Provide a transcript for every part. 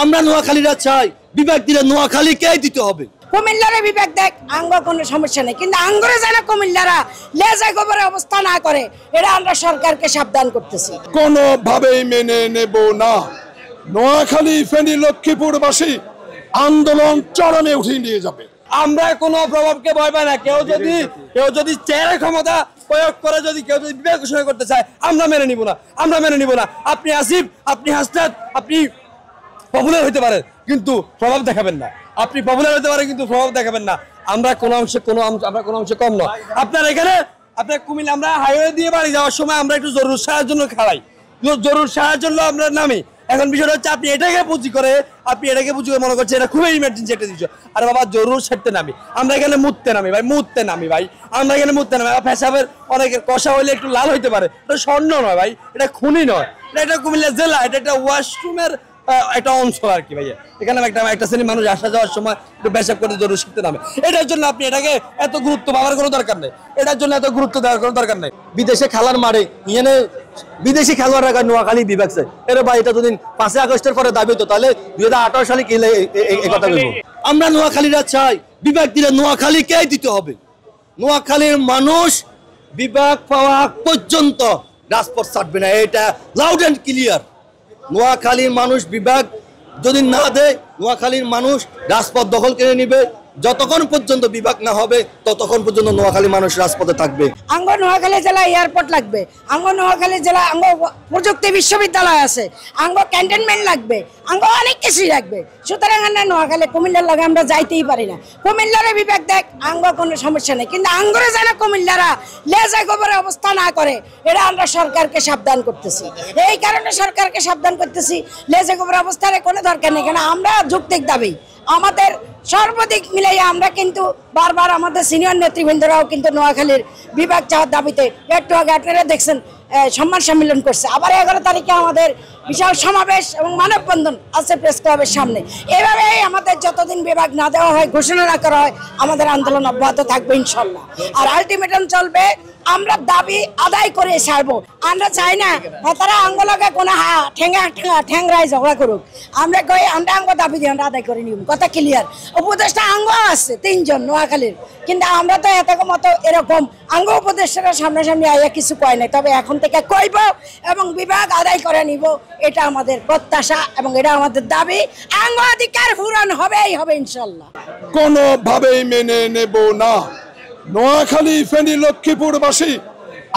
আমরা নোয়াখালীরা চাই বিভাগ দিলে নোয়াখালীকেই দিতে হবে। কুমিল্লারে বিভাগ দেখ আঙ্গ কোনো সমস্যা নেই, কিন্তু আঙ্গরে যেন কুমিল্লারা লেজা গোবরে অবস্থা না করে, এটা আমরা সরকারকে সাবধান করতেছি। কোনোভাবেই মেনে নেব না। নোয়াখালী, ফেনী, লক্ষ্মীপুরবাসী আন্দোলন চরমে উঠিয়ে নিয়ে যাবে। আমরা কোনো প্রভাবকে ভয় পাই না। কেউ যদি চেয়ারের ক্ষমতা প্রয়োগ করে, কেউ যদি বিবেক ঘোষণা করতে চায়, আমরা মেনে নিব না। আপনি আসিফ, আপনি হাসনাত, আপনি পপুলার হইতে পারেন কিন্তু প্রভাব দেখাবেন না। আপনি পপুলার হতে পারেন কিন্তু প্রভাব দেখাবেন না। আমরা কোনো অংশে কম নয়। আপনার এখানে আপনার কুমিল্লা, আমরা হাইওয়ে দিয়ে বাড়ি যাওয়ার সময় আমরা একটু জরুরি সাহায্যের জন্য খাড়াই, জরুরি সাহায্যের জন্য আমরা নামি। এখন বিষয়টা হচ্ছে আপনি এটাকে পুঁজি করে মনে করছেন এটা খুবই ইমার্জেন্সি একটা জিনিস। আরে বাবা, জরুর সারতে নামি, আমরা এখানে মুততে নামি ভাই, আমরা এখানে মুততে নামি। পেশাবের অনেকের কষা হইলে একটু লাল হইতে পারে, এটা স্বর্ণ নয় ভাই, এটা খুনি নয়, এটা কুমিল্লা জেলা, এটা একটা ওয়াশরুমের একটা অঞ্চল আর কি ভাইয়া। এখানে একটা শ্রেণীর মানুষ আসা যাওয়ার সময় একটু পেশাব করতে জরুরি শিখতে নামে। এটার জন্য আপনি এটাকে এত গুরুত্ব পাওয়ার কোনো দরকার নেই, এটার জন্য এত গুরুত্ব দেওয়ার কোনো দরকার নেই। বিদেশে খেলার মারে ইয়ে বিদেশি খেলোয়াড়রা নোয়াখালী বিভাগ চাই। এর ভাই এটা যদি 5 আগস্টের পরে দাবি হতো তাহলে 2018 সালে কি এই কথা বলবো। আমরা নোয়াখালীরা চাই বিভাগ দিলে নোয়াখালীকেই দিতে হবে। নোয়াখালীর মানুষ বিভাগ পাওয়া পর্যন্ত রাজপথ ছাড়বে না, এটা লাউড অ্যান্ড ক্লিয়ার। নোয়াখালীর মানুষ বিভাগ যদি না দেয়, নোয়াখালীর মানুষ রাজপথ দখল করে নিবে। যতক্ষণ পর্যন্ত বিভাগ না হবে ততক্ষণ পর্যন্ত নোয়াখালী মানুষ রাজপথে থাকবে। আঙ্গ নোয়াখালী জেলা এয়ারপোর্ট লাগবে, আঙ্গ নোয়াখালী জেলা আঙ্গ প্রযুক্তি বিশ্ববিদ্যালয় আছে, আঙ্গ ক্যান্টনমেন্ট লাগবে, আঙ্গ অনেক কিছুই লাগবে। সুতরাং আমরা নোয়াখালী কুমিল্লার লাগে আমরা যাইতেই পারি না। কুমিল্লারে বিভাগ দেখ আঙ্গ কোনো সমস্যা নেই, কিন্তু আঙ্গরে যেন কুমিল্লারা লেজা গোবরে অবস্থা না করে, এটা আমরা সরকারকে সাবধান করতেছি। এই কারণে সরকারকে সাবধান করতেছি, লেজা গোবরে অবস্থার কোনো দরকার নেই। কেন আমরা যৌক্তিক দাবি আমাদের সর্বাধিক মিলাই আমরা কিন্তু বারবার আমাদের সিনিয়র নেতৃবৃন্দরাও কিন্তু নোয়াখালীর বিভাগ চাওয়ার দাবিতে একটু আগে আপনারা দেখছেন সম্মান সম্মেলন করছে। আবার 11 তারিখে আমাদের বিশাল সমাবেশ এবং মানববন্ধন আছে প্রেস ক্লাবের সামনে। এভাবেই আমাদের যতদিন বিভাগ না দেওয়া হয়, ঘোষণা না করা হয়, আমাদের আন্দোলন অব্যাহত থাকবে ইনশাল্লাহ। আর আলটিমেটাম চলবে, আমরা দাবি আদায় করে ছাড়বো। আমরা চাই না তারা আঙ্গলকে কোনো ঠ্যাংরায় ঝগড়া করুক। আমরা কই আমরা আঙ্গ দাবি দিয়ে আমরা আদায় করে নিব, কথা ক্লিয়ার। উপদেষ্টা আঙ্গ আছে 3 জন নোয়াখালীর, কিন্তু আমরা তো এত মতো এরকম আঙ্গ উপদেষ্টারা সামনাসামনি আইয়া কিছু কয় নাই। তবে এখন থেকে কইব এবং বিভাগ আদায় করে নিব, এটা আমাদের প্রত্যাশা এবং এটা আমাদের দাবি। আঙ্গ অধিকার পূরণ হবেই হবে ইনশাল্লাহ। কোনোভাবেই মেনে নেব না। নোয়াখালী, ফেনী, লক্ষ্মীপুরবাসী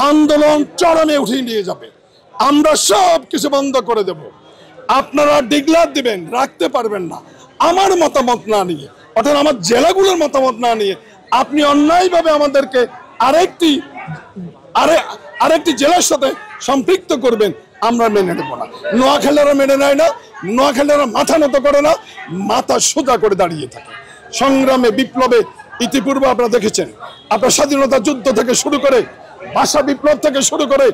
আন্দোলন চরমে উঠিয়ে নিয়ে যাবে। আমরা সব কিছু বন্ধ করে দেব। আপনারা ডিক্লেয়ার দিবেন, রাখতে পারবেন না আমার মতামত না নিয়ে, অর্থাৎ আমার জেলাগুলোর মতামত না নিয়ে আপনি অন্যায়ভাবে আমাদেরকে আরেকটি জেলার সাথে সম্পৃক্ত করবেন, আমরা মেনে নেব না। নোয়াখালীরা মেনে নেয় না, নোয়াখালীরা মাথা নত করে না, মাথা সোজা করে দাঁড়িয়ে থাকে। সংগ্রামে, বিপ্লবে ইতিপূর্বে আপনারা দেখেছেন, আপনার স্বাধীনতা যুদ্ধ থেকে শুরু করে, ভাষা বিপ্লব থেকে শুরু করে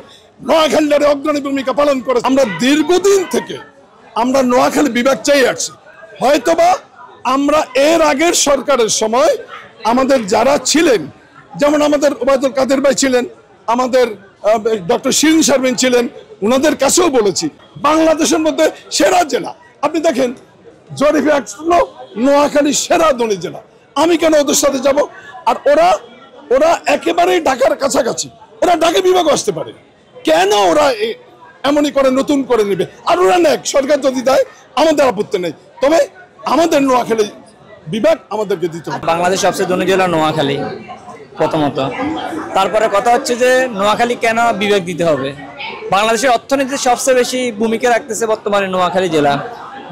নোয়াখালীরা অগ্রণী ভূমিকা পালন করে। আমরা দীর্ঘদিন থেকে আমরা নোয়াখালী বিভাগ চাই আসছি। হয়তোবা আমরা এর আগের সরকারের সময় আমাদের যারা ছিলেন, যেমন আমাদের ওবায়দুল কাদের ভাই ছিলেন, আমাদের ডক্টর শিরিন শারমিন ছিলেন, ওনাদের কাছেও বলেছি বাংলাদেশের মধ্যে সেরা জেলা। আপনি দেখেন জরিপে আসলো নোয়াখালী সেরা ধনী জেলা। আমি কেন ওদের সাথে যাব? আর ওরা একেবারেই ঢাকার কাছাকাছি, ওরা ঢাকা বিভাগ আসতে পারে, কেন ওরা এমনই করে নতুন করে নেবে? আর ওরা নেক, সরকার যদি দেয় আমাদের আপত্তি নেই, তবে আমাদের নোয়াখালী বিভাগ আমাদেরকে দিতে হবে। বাংলাদেশ সবচেয়ে ধনী জেলা নোয়াখালী প্রথমত। তারপরে কথা হচ্ছে যে নোয়াখালী কেন বিভাগ দিতে হবে? বাংলাদেশের অর্থনীতিতে সবচেয়ে বেশি ভূমিকা রাখতেছে বর্তমানে নোয়াখালী জেলা।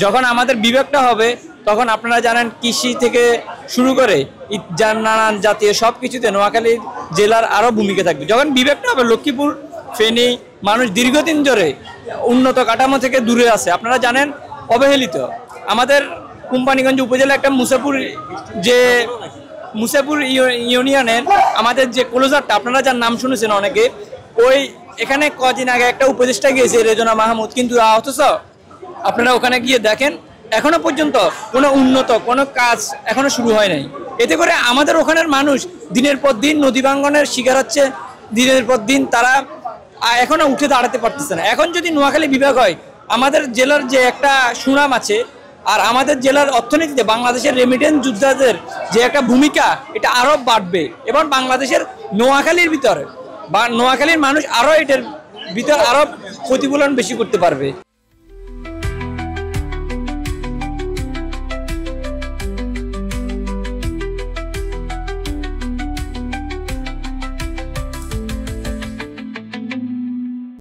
যখন আমাদের বিভাগটা হবে তখন আপনারা জানেন কৃষি থেকে শুরু করে নানান জাতীয় সব কিছুতে নোয়াখালী জেলার আরও ভূমিকা থাকবে। যখন বিভাগটা হবে, লক্ষ্মীপুর, ফেনী মানুষ দীর্ঘদিন ধরে উন্নত কাঠামো থেকে দূরে আছে। আপনারা জানেন অবহেলিত আমাদের কোম্পানিগঞ্জ উপজেলা একটা মুসাপুর ইউনিয়নের আমাদের যে ক্লোজারটা, আপনারা যার নাম শুনেছেন অনেকে, এখানে কদিন আগে একটা উপদেষ্টা গিয়েছে রেজনা মাহমুদ, কিন্তু অথচ আপনারা ওখানে গিয়ে দেখেন এখনো পর্যন্ত কোনো উন্নত কোনো কাজ এখনো শুরু হয় নাই। এতে করে আমাদের ওখানের মানুষ দিনের পর দিন নদী ভাঙ্গনের শিকার হচ্ছে, দিনের পর দিন তারা এখনো উঠে দাঁড়াতে পারতেছে না। এখন যদি নোয়াখালী বিভাগ হয়, আমাদের জেলার যে একটা সুনাম আছে, আর আমাদের জেলার অর্থনীতিতে বাংলাদেশের রেমিটেন্স যোদ্ধাদের যে একটা ভূমিকা, এটা আরো বাড়বে এবং বাংলাদেশের নোয়াখালীর ভিতরে বা নোয়াখালীর মানুষ আরো এটার ভিতর আরো প্রতিফলন বেশি করতে পারবে।